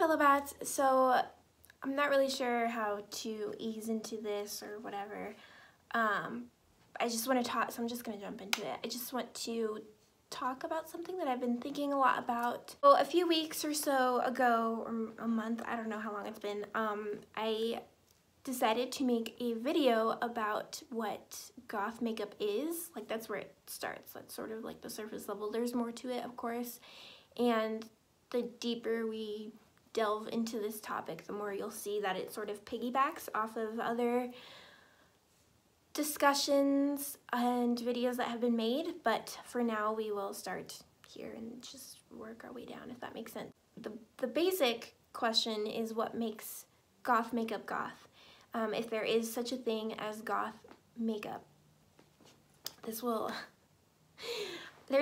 fellow bats. So I'm not really sure how to ease into this or whatever. I just want to talk, so I'm just going to jump into it. I just want to talk about something that I've been thinking a lot about. Well, a few weeks or so ago, or a month, I don't know how long it's been, I decided to make a video about what goth makeup is. Like, that's where it starts. That's sort of like the surface level. There's more to it, of course, and the deeper we delve into this topic, the more you'll see that it sort of piggybacks off of other discussions and videos that have been made, but for now we will start here and just work our way down, if that makes sense. The basic question is, what makes goth makeup goth? If there is such a thing as goth makeup. There's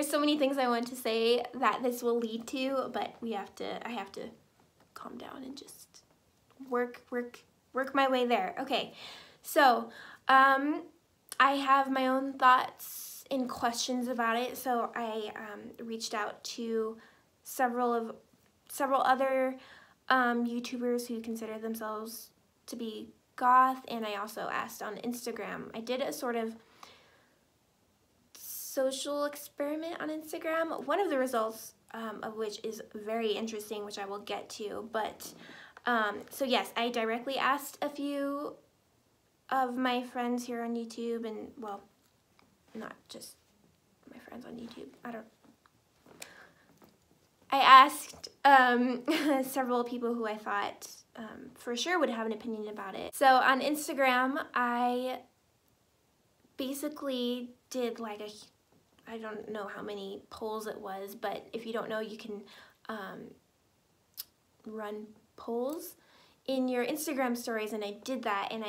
so many things I want to say that this will lead to, but I have to calm down and just work my way there. Okay, so I have my own thoughts and questions about it, so I reached out to several other YouTubers who consider themselves to be goth, and I also asked on Instagram. I did a sort of social experiment on Instagram, one of the results of which is very interesting, which I will get to, but so yes, I directly asked a few of my friends here on YouTube, and well, not just my friends on YouTube, I asked several people who I thought for sure would have an opinion about it. So on Instagram, I basically did like I don't know how many polls it was, but if you don't know, you can run polls in your Instagram stories, and I did that, and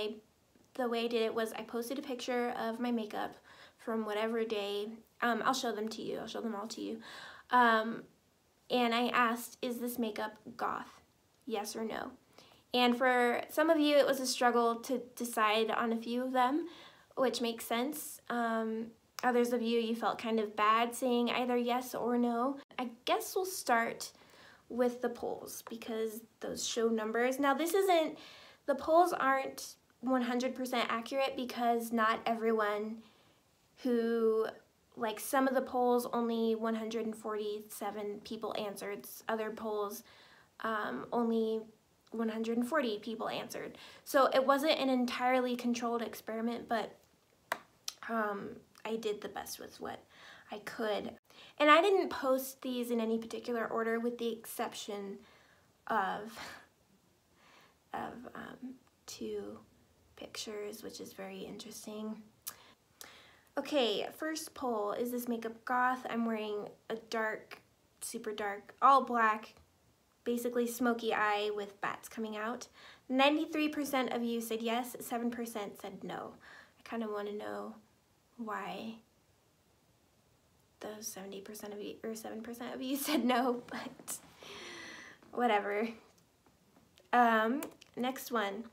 the way I did it was I posted a picture of my makeup from whatever day. I'll show them to you. I'll show them all to you. And I asked, is this makeup goth? Yes or no? And for some of you, it was a struggle to decide on a few of them, which makes sense. Others of you felt kind of bad saying either yes or no. I guess we'll start with the polls because those show numbers. Now, the polls aren't 100% accurate because not everyone who, like some of the polls, only 147 people answered. Other polls, only 140 people answered. So it wasn't an entirely controlled experiment, but I did the best with what I could. And I didn't post these in any particular order with the exception of two pictures, which is very interesting. Okay, first poll, is this makeup goth? I'm wearing a dark, super dark, all black, basically smoky eye with bats coming out. 93% of you said yes, 7% said no. I kind of want to know why those 70% of you, or 7% of you said no, but whatever. Next one.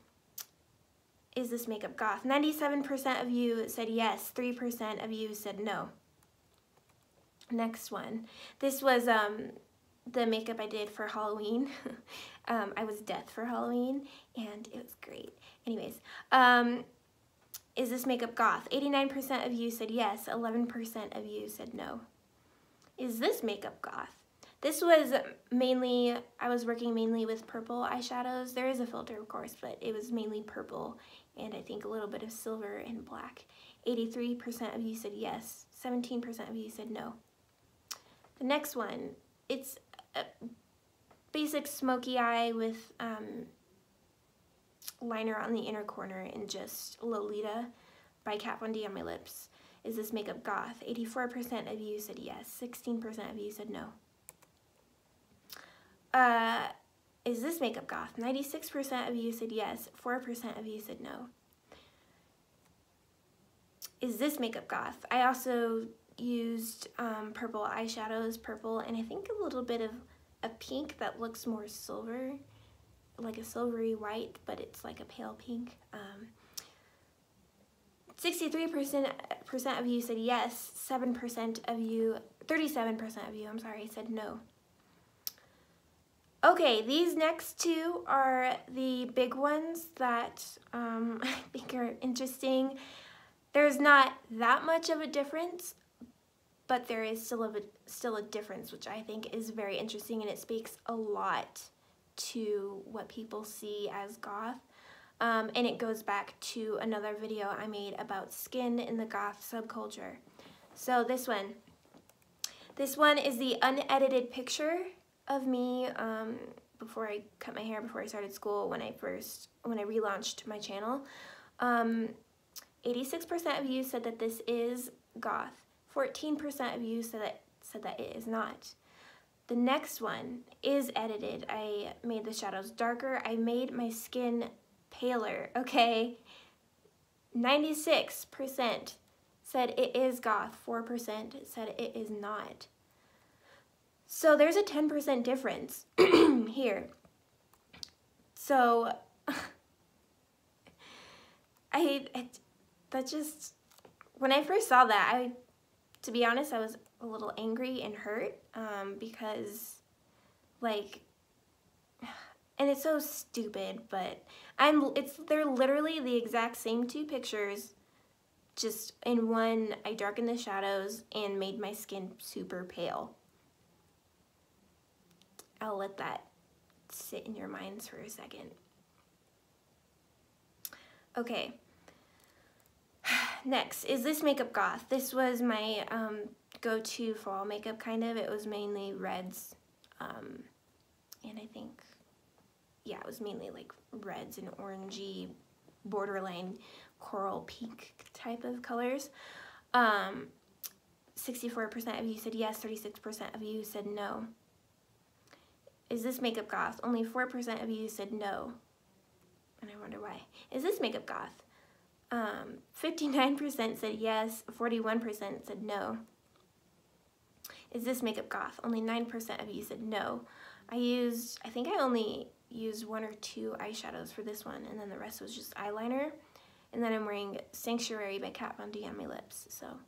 Is this makeup goth? 97% of you said yes, 3% of you said no. Next one. This was the makeup I did for Halloween. I was Death for Halloween, and it was great. Anyways, is this makeup goth? 89% of you said yes, 11% of you said no. Is this makeup goth? This was mainly, I was working mainly with purple eyeshadows. There is a filter, of course, but it was mainly purple and I think a little bit of silver and black. 83% of you said yes, 17% of you said no. The next one, it's a basic smoky eye with liner on the inner corner and just Lolita by Kat Von D on my lips. Is this makeup goth? 84% of you said yes, 16% of you said no. Is this makeup goth? 96% of you said yes, 4% of you said no. Is this makeup goth? I also used purple eyeshadows, purple, and I think a little bit of a pink that looks more silver, like a silvery white, but it's like a pale pink. 63% of you said yes, 37% of you, I'm sorry, said no. Okay. Okay, these next two are the big ones that I think are interesting. There's not that much of a difference, but there is still a difference, which I think is very interesting, and it speaks a lot to what people see as goth. And it goes back to another video I made about skin in the goth subculture. So this one is the unedited picture of me before I cut my hair, before I started school, when I relaunched my channel. 86% of you said that this is goth. 14% of you said that it is not. The next one is edited. I made the shadows darker. I made my skin paler, okay? 96% said it is goth. 4% said it is not. So there's a 10% difference here. So when I first saw that, to be honest, I was a little angry and hurt because, like, and it's so stupid, but they're literally the exact same two pictures, just in one I darkened the shadows and made my skin super pale. I'll let that sit in your minds for a second. Okay. Next, is this makeup goth? This was my go-to fall makeup, kind of. It was mainly reds, and I think, yeah, it was mainly like reds and orangey, borderline coral pink type of colors. 64% of you said yes, 36% of you said no. Is this makeup goth? Only 4% of you said no, and I wonder why. Is this makeup goth? 59% said yes, 41% said no. Is this makeup goth? Only 9% of you said no. I think I only used 1 or 2 eyeshadows for this one, and then the rest was just eyeliner. And then I'm wearing Sanctuary by Kat Von D on my lips, so.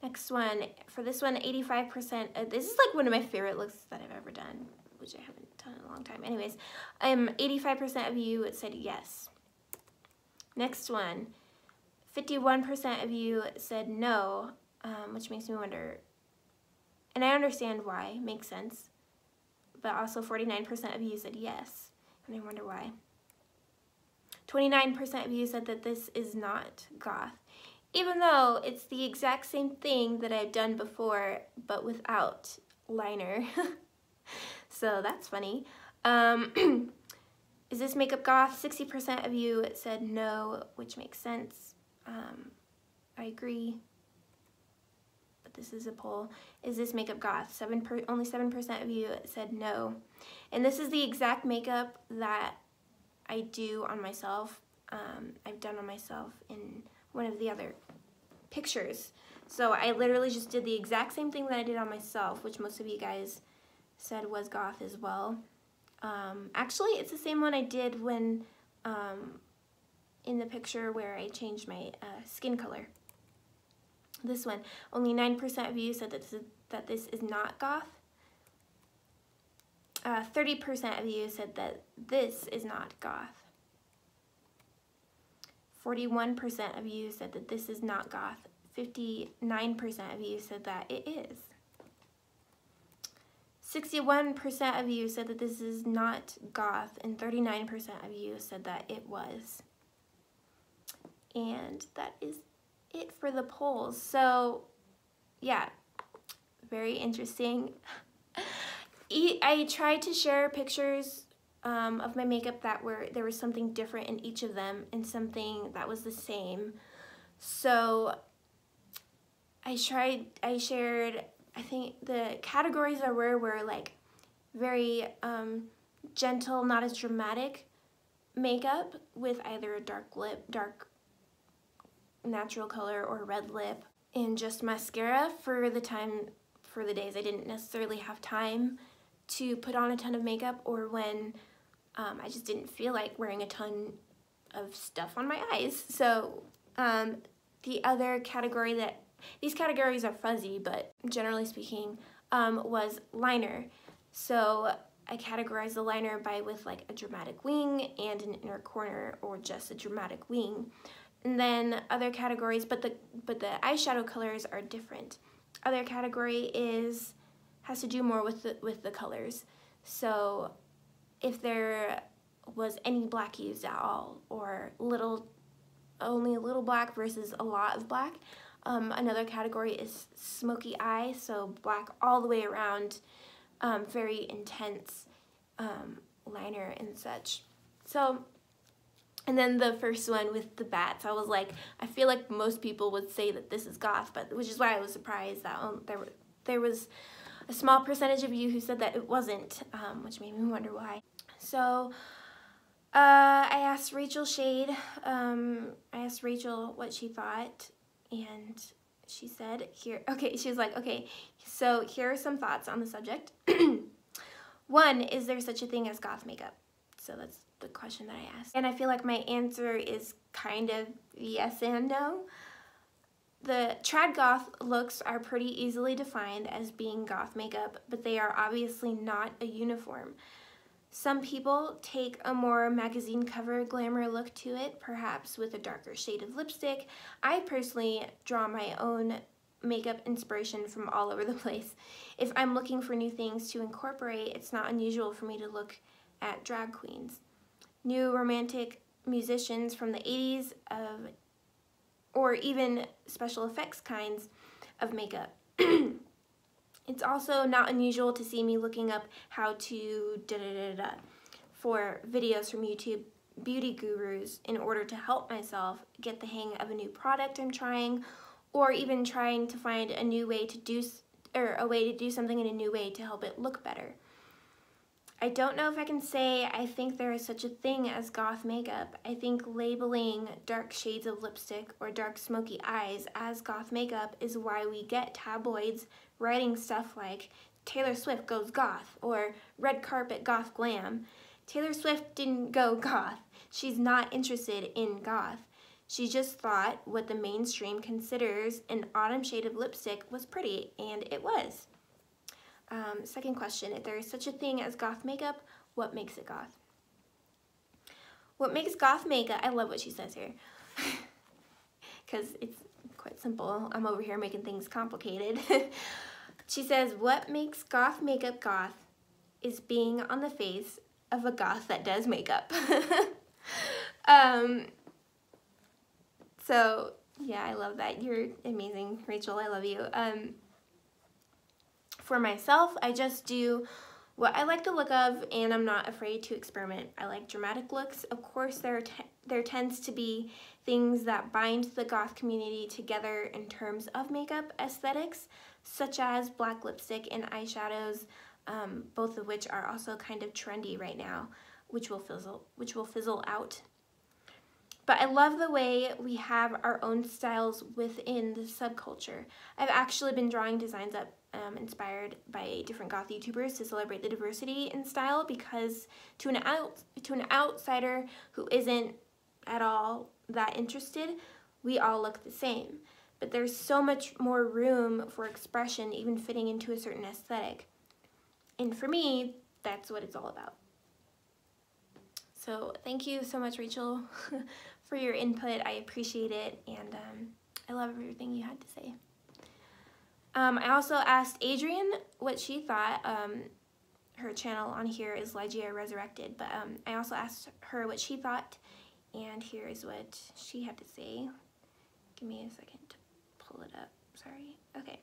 Next one, for this one, 85%, this is like one of my favorite looks that I've ever done, which I haven't done in a long time. Anyways, 85% of you said yes. Next one, 51% of you said no, which makes me wonder, and I understand why, makes sense, but also 49% of you said yes, and I wonder why. 29% of you said that this is not goth, even though it's the exact same thing that I've done before, but without liner. So that's funny. Is this makeup goth? 60% of you said no, which makes sense. I agree, but this is a poll. Is this makeup goth? Only 7% of you said no. And this is the exact makeup that I do on myself. I've done on myself in one of the other pictures. So I literally just did the exact same thing that I did on myself, which most of you guys said was goth as well. Actually, it's the same one I did when in the picture where I changed my skin color. This one, only 9% of you said that this is not goth. 30% of you said that this is not goth. 41% of you said that this is not goth. 59% of you said that it is. 61% of you said that this is not goth, and 39% of you said that it was. And that is it for the polls. So, yeah, very interesting. I tried to share pictures of my makeup there was something different in each of them and something that was the same. So I shared, I think the categories I were like very gentle, not as dramatic makeup with either a dark natural color or red lip, and just mascara for the days I didn't necessarily have time to put on a ton of makeup, or when I just didn't feel like wearing a ton of stuff on my eyes. So the other category these categories are fuzzy, but generally speaking, was liner. So I categorize the liner with like a dramatic wing and an inner corner, or just a dramatic wing. And then other categories, but the eyeshadow colors are different. Other category has to do more with the colors. So if there was any black used at all, or only a little black versus a lot of black. Another category is smoky eye, so black all the way around, very intense liner and such. So, and then the first one with the bats, I was like, I feel like most people would say that this is goth, but which is why I was surprised that there was a small percentage of you who said that it wasn't, which made me wonder why. So I asked Rachel Shade, what she thought, and she said, she was like, okay, so here are some thoughts on the subject. 1, is there such a thing as goth makeup? So that's the question that I asked. And I feel like my answer is kind of yes and no. The trad goth looks are pretty easily defined as being goth makeup, but they are obviously not a uniform. Some people take a more magazine cover glamour look to it, perhaps with a darker shade of lipstick. I personally draw my own makeup inspiration from all over the place. If I'm looking for new things to incorporate, it's not unusual for me to look at drag queens, new romantic musicians from the 80s, or even special effects kinds of makeup. It's also not unusual to see me looking up how to for videos from YouTube beauty gurus in order to help myself get the hang of a new product I'm trying, or even trying to find a new way to do, a way to do something in a new way to help it look better. I don't know if I can say I think there is such a thing as goth makeup. I think labeling dark shades of lipstick or dark smoky eyes as goth makeup is why we get tabloids writing stuff like Taylor Swift goes goth or red carpet goth glam. Taylor Swift didn't go goth. She's not interested in goth. She just thought what the mainstream considers an autumn shade of lipstick was pretty, and it was. Second question, if there is such a thing as goth makeup, what makes it goth? What makes goth makeup, I love what she says here, because it's quite simple. I'm over here making things complicated. She says, what makes goth makeup goth is being on the face of a goth that does makeup. So, yeah, I love that. You're amazing, Rachel. I love you. For myself, I just do what I like the look of, and I'm not afraid to experiment. I like dramatic looks. Of course, there tends to be things that bind the goth community together in terms of makeup aesthetics, such as black lipstick and eyeshadows, both of which are also kind of trendy right now, which will fizzle out. But I love the way we have our own styles within the subculture. I've actually been drawing designs up inspired by different goth YouTubers to celebrate the diversity in style, because to an outsider who isn't at all that interested, we all look the same. But there's so much more room for expression, even fitting into a certain aesthetic. And for me, that's what it's all about. So thank you so much, Rachel, for your input. I appreciate it, and I love everything you had to say. I also asked Adrienne what she thought. Her channel on here is Ligeia Resurrected, but I also asked her what she thought, and here is what she had to say. Give me a second to pull it up. Sorry. Okay.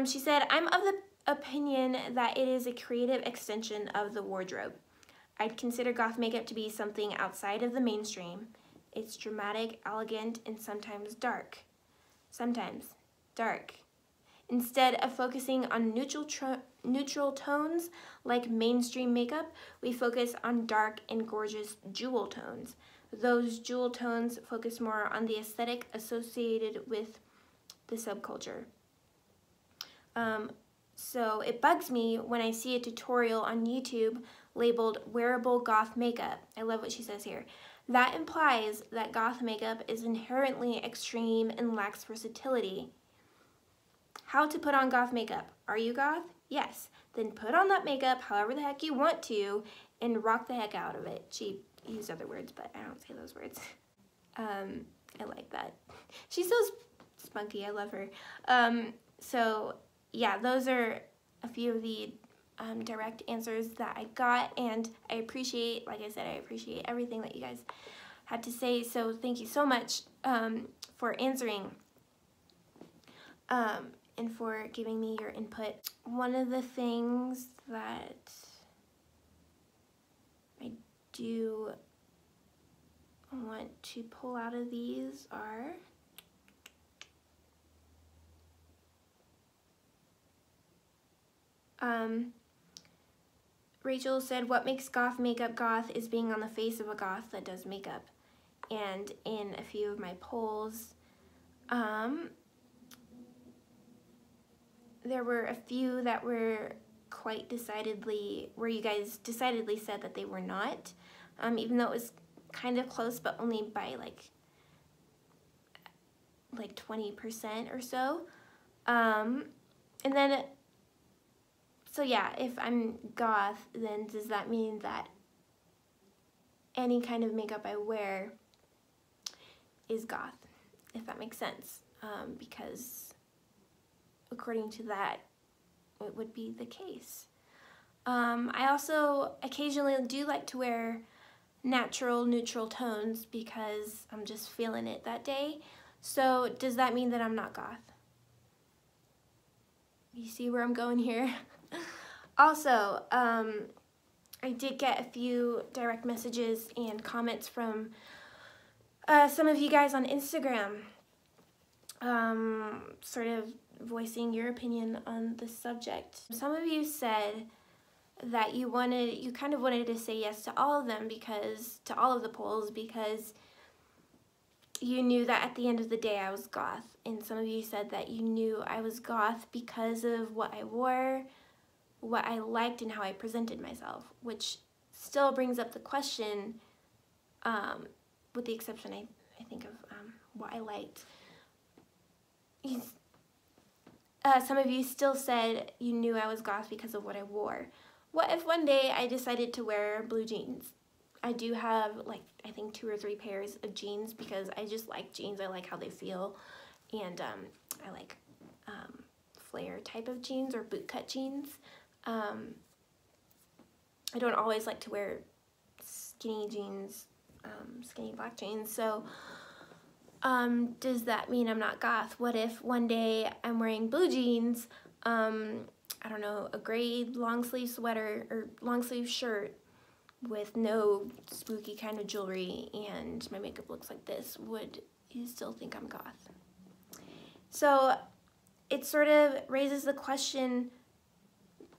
She said, I'm of the opinion that it is a creative extension of the wardrobe. I'd consider goth makeup to be something outside of the mainstream. It's dramatic, elegant, and sometimes dark. Sometimes dark. Instead of focusing on neutral tones like mainstream makeup, we focus on dark and gorgeous jewel tones. Those jewel tones focus more on the aesthetic associated with the subculture. So it bugs me when I see a tutorial on YouTube labeled wearable goth makeup. I love what she says here. That implies that goth makeup is inherently extreme and lacks versatility. How to put on goth makeup. Are you goth? Yes. then put on that makeup however the heck you want to and rock the heck out of it. She used other words, but I don't say those words. I like that. She's so spunky. I love her. So yeah, those are a few of the direct answers that I got, and I appreciate, like I said, I appreciate everything that you guys had to say. So thank you so much for answering and for giving me your input. One of the things that I do want to pull out of these are Rachel said, what makes goth makeup goth is being on the face of a goth that does makeup. And in a few of my polls, there were a few that were quite decidedly, where you guys decidedly said that they were not, even though it was kind of close, but only by like 20% or so. And then, so yeah, if I'm goth, then does that mean that any kind of makeup I wear is goth, if that makes sense? Because according to that, it would be the case. I also occasionally do like to wear natural neutral tones because I'm just feeling it that day. So does that mean that I'm not goth? You see where I'm going here? Also, I did get a few direct messages and comments from some of you guys on Instagram, sort of voicing your opinion on the subject. Some of you said that you kind of wanted to say yes to all of them, to all of the polls, because you knew that at the end of the day I was goth. And some of you said that you knew I was goth because of what I wore, what I liked, and how I presented myself, which still brings up the question, with the exception, I think, of what I liked. Some of you still said you knew I was goth because of what I wore. What if one day I decided to wear blue jeans? I do have, like, I think 2 or 3 pairs of jeans because I just like jeans. I like how they feel, and I like flare type of jeans or bootcut jeans. I don't always like to wear skinny jeans, skinny black jeans. So does that mean I'm not goth? What if one day I'm wearing blue jeans, I don't know, a gray long sleeve sweater or long sleeve shirt with no spooky kind of jewelry, and my makeup looks like this? Would you still think I'm goth? So it sort of raises the question.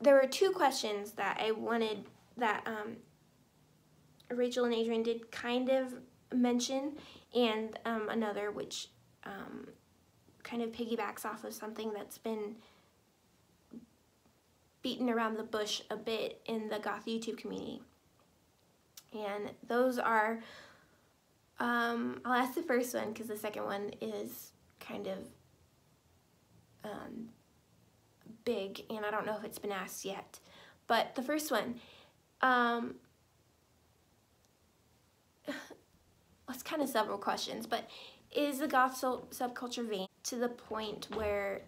There were 2 questions that I wanted, that Rachel and Adrienne did kind of mention, and another which kind of piggybacks off of something that's been beaten around the bush a bit in the goth YouTube community. And those are, I'll ask the first one because the second one is kind of big, and I don't know if it's been asked yet. But the first one, it's kind of several questions, but is the goth subculture vain to the point where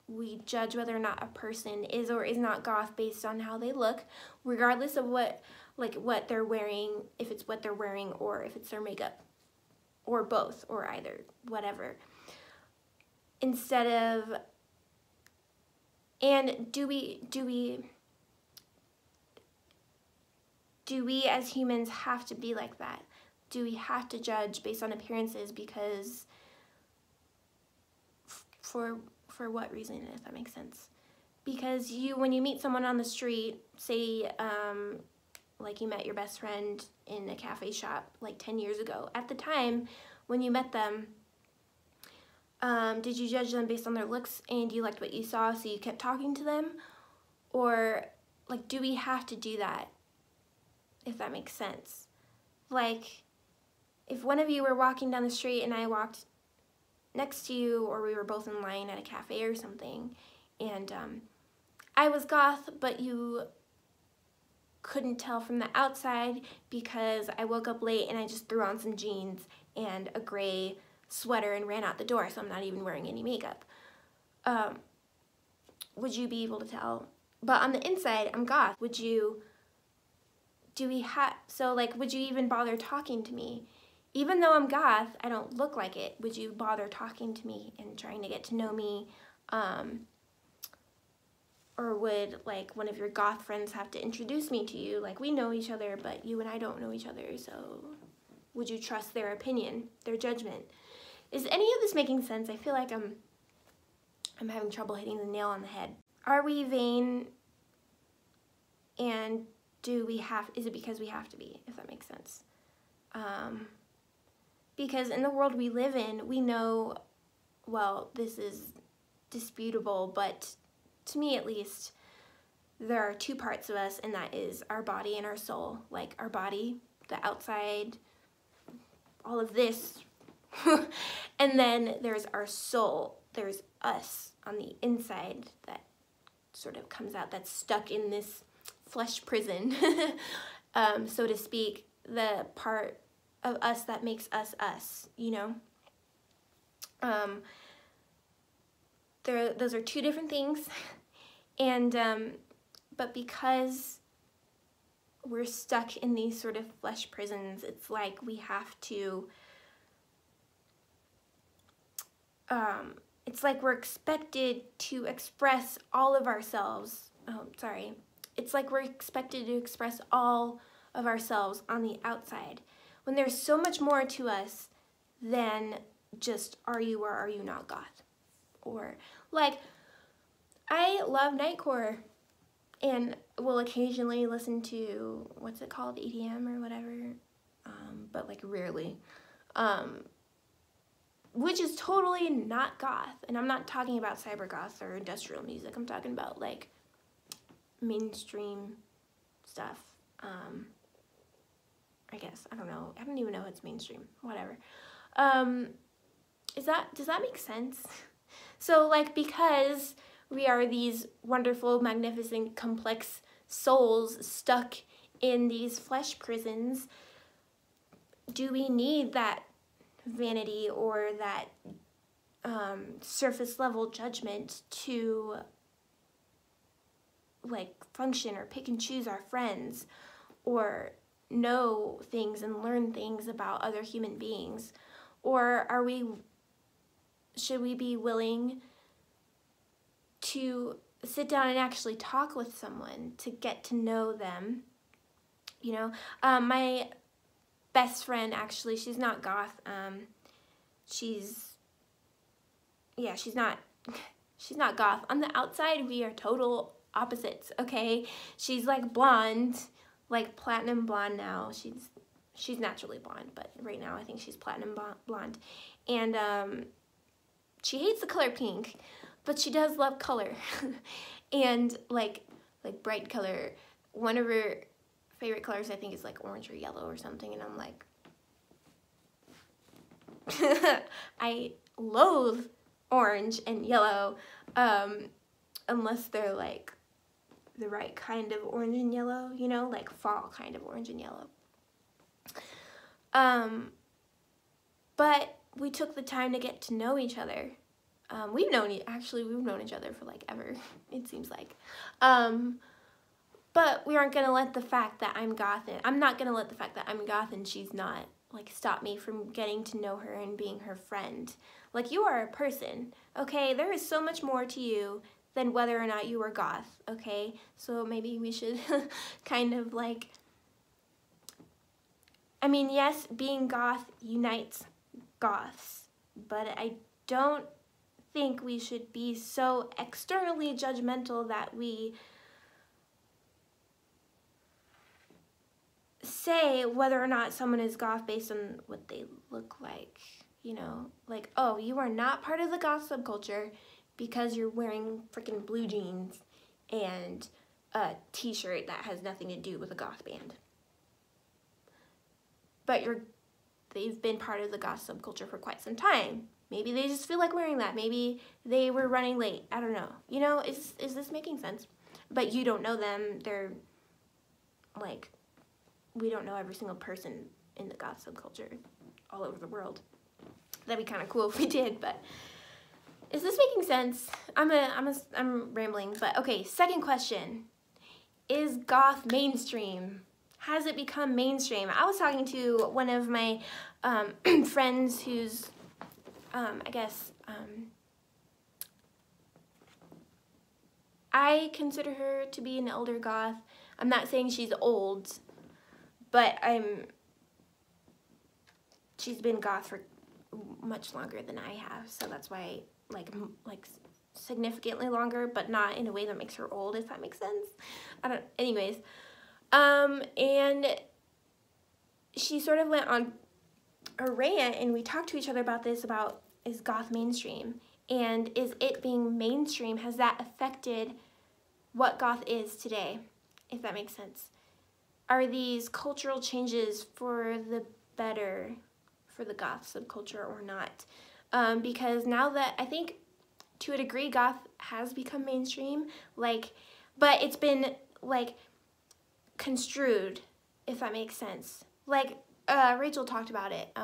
we judge whether or not a person is or is not goth based on how they look, regardless of what they're wearing, if it's what they're wearing or if it's their makeup, or both, or either, whatever. Instead of, and do we as humans have to be like that? Do we have to judge based on appearances? Because for what reason, if that makes sense? Because when you meet someone on the street, say like you met your best friend in a cafe shop like 10 years ago, at the time when you met them, did you judge them based on their looks and you liked what you saw so you kept talking to them? Or like, do we have to do that, if that makes sense? Like, if one of you were walking down the street and I walked next to you, or we were both in line at a cafe or something, and I was goth, but you couldn't tell from the outside because I woke up late and I just threw on some jeans and a gray sweater and ran out the door, so I'm not even wearing any makeup. Would you be able to tell? But on the inside, I'm goth. Would you even bother talking to me? Even though I'm goth, I don't look like it. Would you bother talking to me and trying to get to know me? Or would, like, one of your goth friends have to introduce me to you? Like, we know each other, but you and I don't know each other, so would you trust their opinion, their judgment? Is any of this making sense? I feel like I'm having trouble hitting the nail on the head. Are we vain, and is it because we have to be, if that makes sense? Because in the world we live in, we know, well, this is disputable, but to me at least, there are two parts of us, and that is our body and our soul. Like our body, the outside, all of this, and then there's our soul. There's us on the inside that sort of comes out, that's stuck in this flesh prison, so to speak, the part of us that makes us us, you know? Those are two different things, and but because we're stuck in these sort of flesh prisons, it's like we have to, it's like we're expected to express all of ourselves, it's like we're expected to express all of ourselves on the outside, when there's so much more to us than just are you or are you not goth. Or, like, I love nightcore and will occasionally listen to, what's it called, EDM or whatever, but like rarely, which is totally not goth. And I'm not talking about cyber goth or industrial music. I'm talking about like mainstream stuff. I guess, I don't know. I don't even know if it's mainstream, whatever. Does that make sense? So, like, because we are these wonderful, magnificent, complex souls stuck in these flesh prisons, do we need that vanity or that surface level judgment to, like, function or pick and choose our friends or know things and learn things about other human beings? Or should we be willing to sit down and actually talk with someone to get to know them? You know, my best friend, actually, she's not goth. She's not goth. On the outside, we are total opposites, okay? She's like blonde, like platinum blonde now. She's naturally blonde, but right now I think she's platinum blonde. And she hates the color pink, but she does love color. And like bright color. One of her favorite colors, I think, is like orange or yellow or something, and I'm like, I loathe orange and yellow, unless they're like the right kind of orange and yellow, you know, like fall kind of orange and yellow. But we took the time to get to know each other. We've known each other for like ever, it seems like. But we aren't gonna let the fact that I'm goth, I'm not gonna let the fact that I'm goth and she's not, like, stop me from getting to know her and being her friend. Like, you are a person, okay? There is so much more to you than whether or not you are goth, okay? So maybe we should kind of like, I mean, yes, being goth unites goths, but I don't think we should be so externally judgmental that we say whether or not someone is goth based on what they look like, you know? Like, oh, you are not part of the goth subculture because you're wearing freaking blue jeans and a t-shirt that has nothing to do with a goth band. But they've been part of the goth subculture for quite some time. Maybe they just feel like wearing that. Maybe they were running late. I don't know. You know, is this making sense? But you don't know them. They're like, we don't know every single person in the goth subculture all over the world. That'd be kind of cool if we did, but is this making sense? I'm rambling, but okay, second question. Is goth mainstream? Has it become mainstream? I was talking to one of my friends who's, I consider her to be an elder goth. I'm not saying she's old, but she's been goth for much longer than I have, so that's why, like significantly longer, but not in a way that makes her old, if that makes sense. Anyways, and she sort of went on a rant, and we talked to each other about this, about is goth mainstream, and is it being mainstream, has that affected what goth is today, if that makes sense? Are these cultural changes for the better for the goth subculture or not? Because now that, I think to a degree, goth has become mainstream, like, but it's been like construed, if that makes sense. Like Rachel talked about it,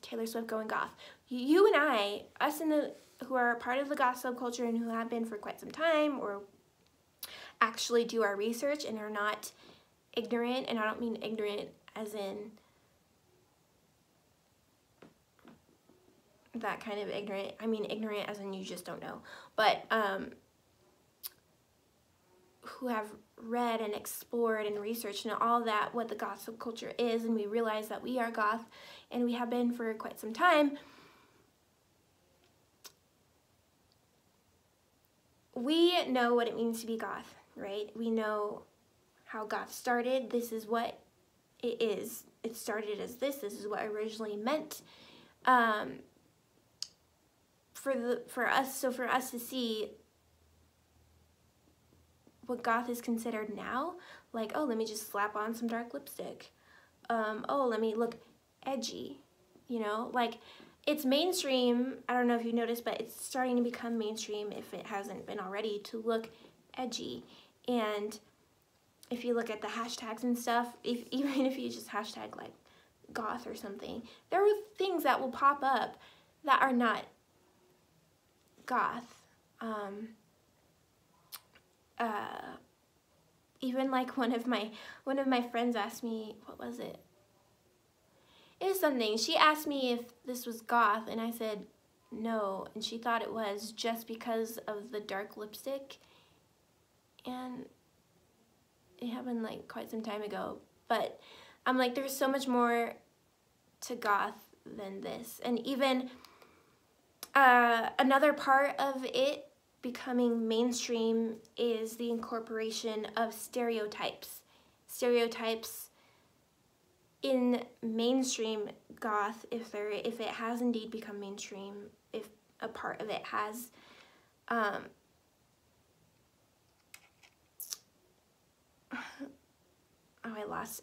Taylor Swift going goth. You and I, us who are part of the goth subculture and who have been for quite some time, or actually do our research and are not ignorant, and I don't mean ignorant as in that kind of ignorant, I mean ignorant as in you just don't know, but who have read and explored and researched and all that, what the goth subculture is, and we realize that we are goth and we have been for quite some time. We know what it means to be goth, right? We know how goth started. This is what it is. It started as this is what it originally meant. For us to see what goth is considered now, like, oh, let me just slap on some dark lipstick. Oh, let me look edgy, you know, like, it's mainstream. I don't know if you noticed, but it's starting to become mainstream, if it hasn't been already, to look edgy. And if you look at the hashtags and stuff, even if you just hashtag like goth or something, there are things that will pop up that are not goth. Even like one of my friends asked me, what was it? It was something. She asked me if this was goth, and I said no, and she thought it was just because of the dark lipstick, and it happened like quite some time ago. But I'm like, there's so much more to goth than this. And even another part of it becoming mainstream is the incorporation of stereotypes. Stereotypes in mainstream goth, if it has indeed become mainstream, if a part of it has,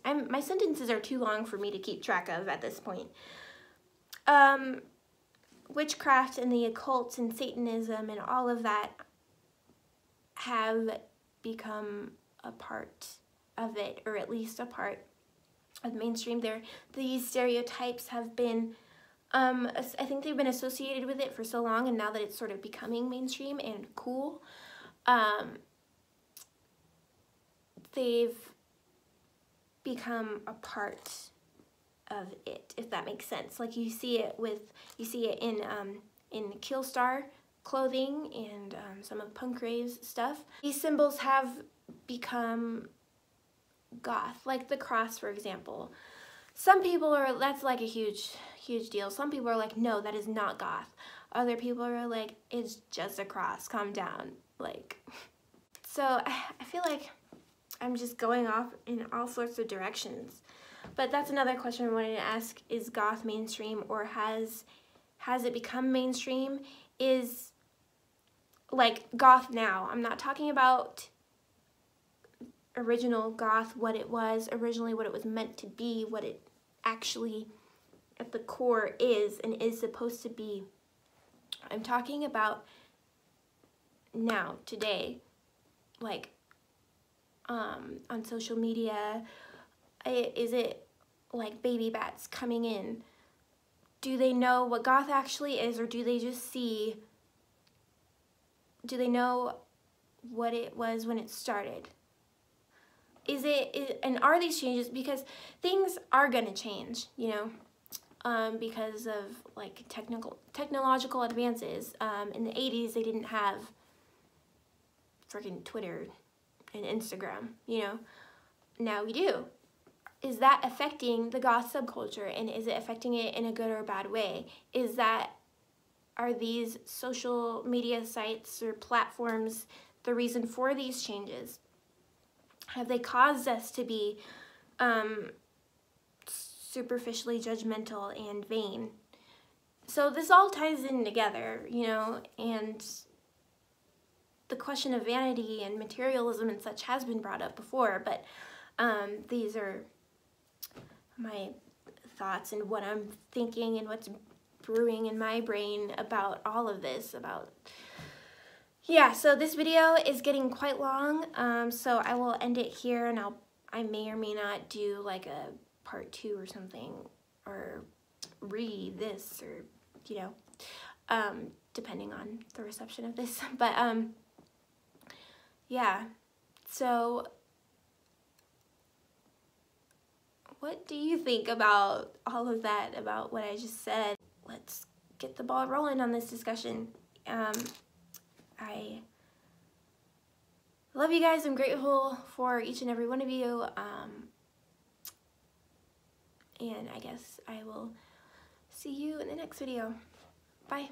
my sentences are too long for me to keep track of at this point. Witchcraft and the occult and Satanism and all of that have become a part of it, or at least a part of mainstream. These stereotypes have been, I think they've been associated with it for so long, and now that it's sort of becoming mainstream and cool, they've become a part of it, if that makes sense. Like you see it in Killstar clothing and some of Punk Rave's stuff. These symbols have become goth, like the cross, for example. Some people are, that's like a huge deal. Some people are like, no, that is not goth. Other people are like, it's just a cross, calm down. Like, so I feel like I'm just going off in all sorts of directions. But that's another question I wanted to ask. Is goth mainstream, or has it become mainstream? Is like goth now. I'm not talking about original goth, what it was originally, what it was meant to be, what it actually at the core is and is supposed to be. I'm talking about now, today, like, on social media. Is it like baby bats coming in? Do they know what goth actually is, or do they just see, do they know what it was when it started? And are these changes, because things are gonna change, you know, because of like technological advances. In the 80s, they didn't have freaking Twitter and Instagram, you know. Now we do. Is that affecting the goth subculture, and is it affecting it in a good or bad way? Are these social media sites or platforms the reason for these changes? Have they caused us to be superficially judgmental and vain? So this all ties in together, you know, and the question of vanity and materialism and such has been brought up before, but these are my thoughts and what I'm thinking and what's brewing in my brain about all of this, yeah, so this video is getting quite long, so I will end it here, and I may or may not do like a part 2 or something, or read this, or, you know, depending on the reception of this, but, yeah, so what do you think about all of that, about what I just said? Let's get the ball rolling on this discussion. I love you guys. I'm grateful for each and every one of you. And I guess I will see you in the next video. Bye.